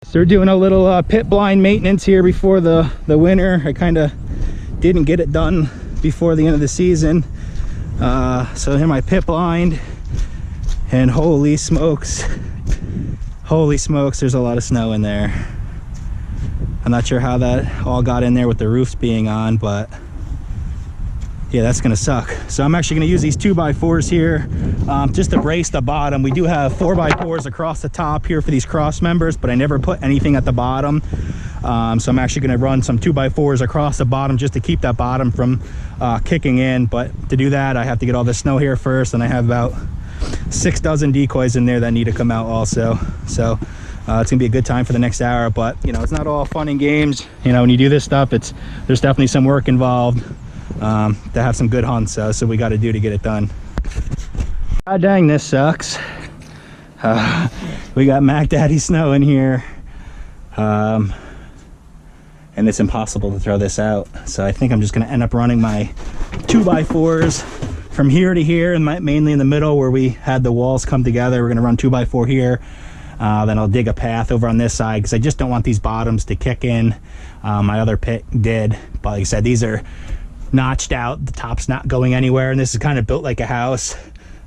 So we're doing a little pit blind maintenance here before the winter. I kind of didn't get it done before the end of the season. So here my pit blind, and holy smokes, there's a lot of snow in there. I'm not sure how that all got in there with the roofs being on, but yeah, that's gonna suck. So I'm actually gonna use these 2x4s here just to brace the bottom. We do have 4x4s across the top here for these cross members, but I never put anything at the bottom. So I'm actually gonna run some 2x4s across the bottom just to keep that bottom from kicking in. But to do that, I have to get all the snow here first, and I have about 6 dozen decoys in there that need to come out also. So it's gonna be a good time for the next hour, but you know, it's not all fun and games. You know, when you do this stuff, there's definitely some work involved to have some good hunts. So we got to do to get it done. God dang, this sucks. We got Mac Daddy snow in here, and it's impossible to throw this out. So I think I'm just gonna end up running my 2x4s from here to here, and mainly in the middle where we had the walls come together. We're gonna run 2x4 here. Then I'll dig a path over on this side because I just don't want these bottoms to kick in. My other pit did, but like I said, these are notched out, the top's not going anywhere, and this is kind of built like a house.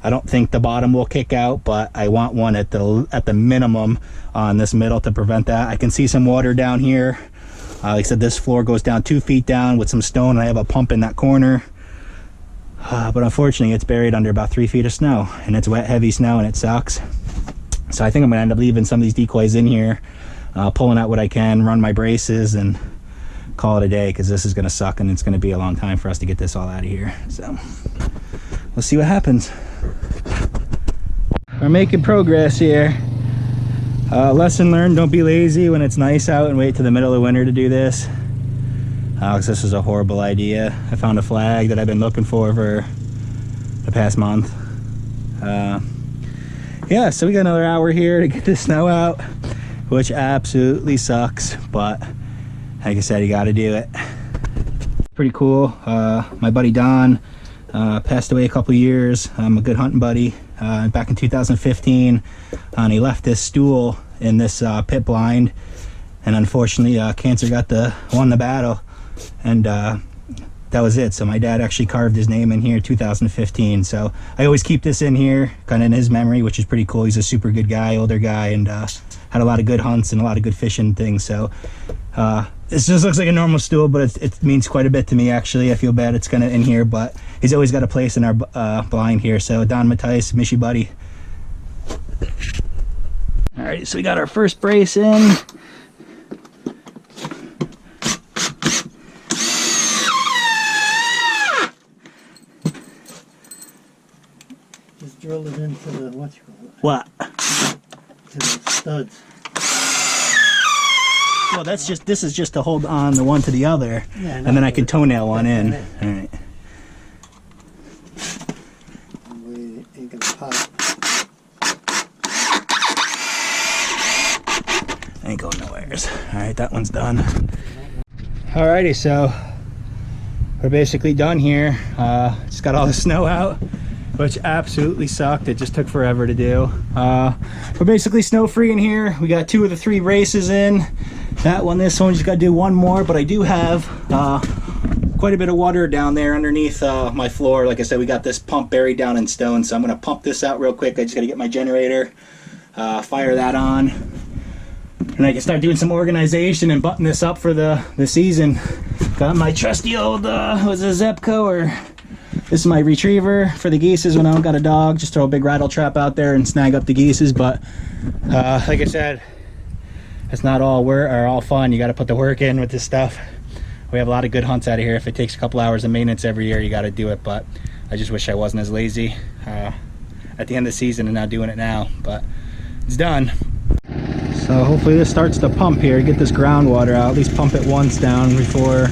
I don't think the bottom will kick out, but I want one at the minimum on this middle to prevent that. I can see some water down here. Like I said, this floor goes down 2 feet down with some stone, and I have a pump in that corner. But unfortunately, it's buried under about 3 feet of snow, and it's wet, heavy snow, and it sucks. So I think I'm gonna end up leaving some of these decoys in here, pulling out what I can, run my braces, and call it a day, because this is gonna suck, and it's gonna be a long time for us to get this all out of here. So we'll see what happens. We're making progress here. Lesson learned: don't be lazy when it's nice out and wait till the middle of winter to do this, because this is a horrible idea. I found a flag that I've been looking for the past month. Yeah, so we got another hour here to get the snow out, which absolutely sucks, but like I said, you got to do it. Pretty cool. My buddy Don passed away a couple years. I'm a good hunting buddy. Back in 2015, and he left this stool in this pit blind, and unfortunately cancer won the battle, and that was it. So my dad actually carved his name in here 2015. So I always keep this in here kind of in his memory, which is pretty cool. He's a super good guy, older guy, and had a lot of good hunts and a lot of good fishing things. So this just looks like a normal stool, but it means quite a bit to me, actually. I feel bad it's kind of in here, but he's always got a place in our blind here. So Don Mattias, miss you, buddy. All right, so we got our first brace in. Just drill it into the, what you call it? What? To the studs. Well, this is just to hold on the one to the other, yeah, and then I can toenail one in. All right. We ain't gonna pop. Ain't going nowheres. All right, that one's done. Alrighty, so we're basically done here. Just got all the snow out, which absolutely sucked. It just took forever to do. We're basically snow free in here. We got 2 of the 3 races in. This one, just got to do one more, but I do have quite a bit of water down there underneath my floor. Like I said, we got this pump buried down in stone, so I'm going to pump this out real quick. I just got to get my generator, fire that on, and I can start doing some organization and button this up for the season. Got my trusty old, was it a Zepco, or this is my retriever for the geeses when I don't got a dog. Just throw a big rattle trap out there and snag up the geeses. But like I said, it's not all work or all fun. You got to put the work in with this stuff. We have a lot of good hunts out of here. If it takes a couple hours of maintenance every year, you got to do it. But I just wish I wasn't as lazy at the end of the season and not doing it now. But it's done. So hopefully this starts to pump here. Get this groundwater out. At least pump it once down before.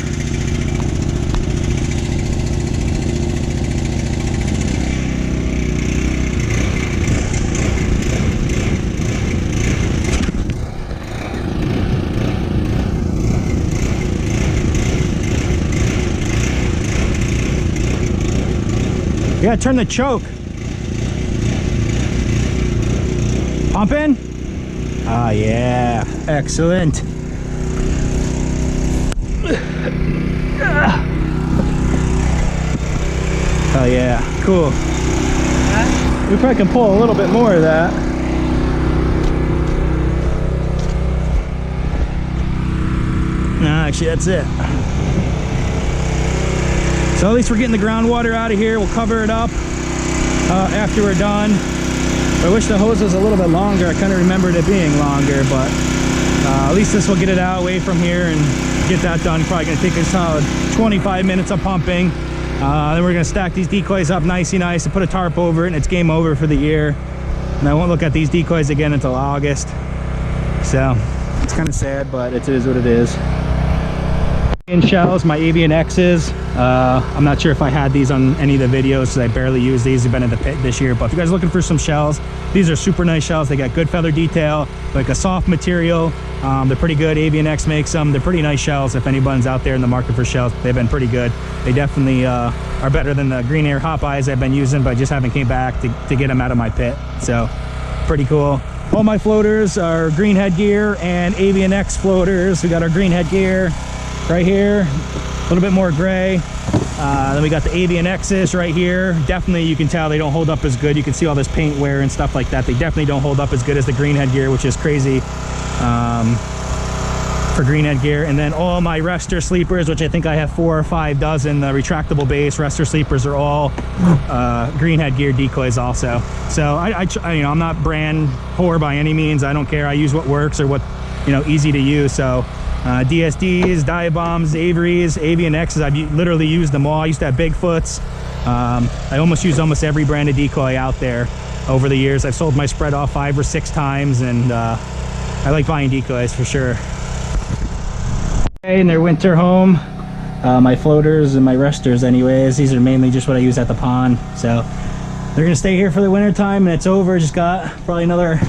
You gotta turn the choke. Pump in? Ah, yeah, excellent. Oh yeah, cool. We probably can pull a little bit more of that. No, actually that's it. So at least we're getting the groundwater out of here. We'll cover it up after we're done. I wish the hose was a little bit longer. I kind of remembered it being longer, but at least this will get it out away from here and get that done. Probably gonna take a solid 25 minutes of pumping. Then we're gonna stack these decoys up nice and put a tarp over it, and it's game over for the year. And I won't look at these decoys again until August. So it's kind of sad, but it is what it is. In shells, my avian X's. I'm not sure if I had these on any of the videos because I barely use these. They've been in the pit this year, but if you guys are looking for some shells, these are super nice shells. They got good feather detail, like a soft material. They're pretty good. Avian X makes them. They're pretty nice shells. If anyone's out there in the market for shells, they've been pretty good. They definitely are better than the Green Air Hop Eyes I've been using, but I just haven't came back to get them out of my pit. So pretty cool. All my floaters are green headgear and Avian X floaters. We got our green headgear right here, a little bit more gray. Then we got the Avian X's right here. Definitely you can tell they don't hold up as good. You can see all this paint wear and stuff like that. They definitely don't hold up as good as the green headgear, which is crazy for green headgear. And then all my Rester sleepers, which I think I have 4 or 5 dozen, the retractable base Rester sleepers are all green headgear decoys also. So I you know, I'm not brand whore by any means. I don't care. I use what works or what, you know, easy to use. So DSDs, Diabombs, Averys, Avian X's, I've literally used them all. I used to have Bigfoots. I almost use almost every brand of decoy out there over the years. I've sold my spread off 5 or 6 times, and I like buying decoys for sure. Okay, in their winter home, my floaters and my Resters anyways, these are mainly just what I use at the pond. So they're gonna stay here for the winter time, and it's over. Just got probably another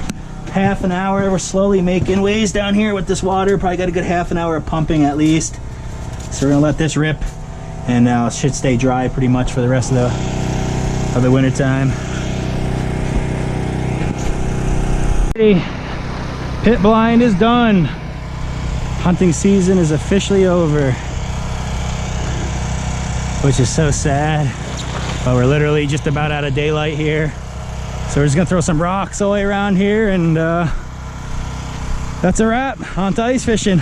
half an hour. We're slowly making ways down here with this water. Probably got a good half an hour of pumping at least. So we're gonna let this rip, and it should stay dry pretty much for the rest of the winter time. Pit blind is done. Hunting season is officially over, which is so sad. But we're literally just about out of daylight here. So we're just gonna throw some rocks all the way around here, and that's a wrap. On to ice fishing.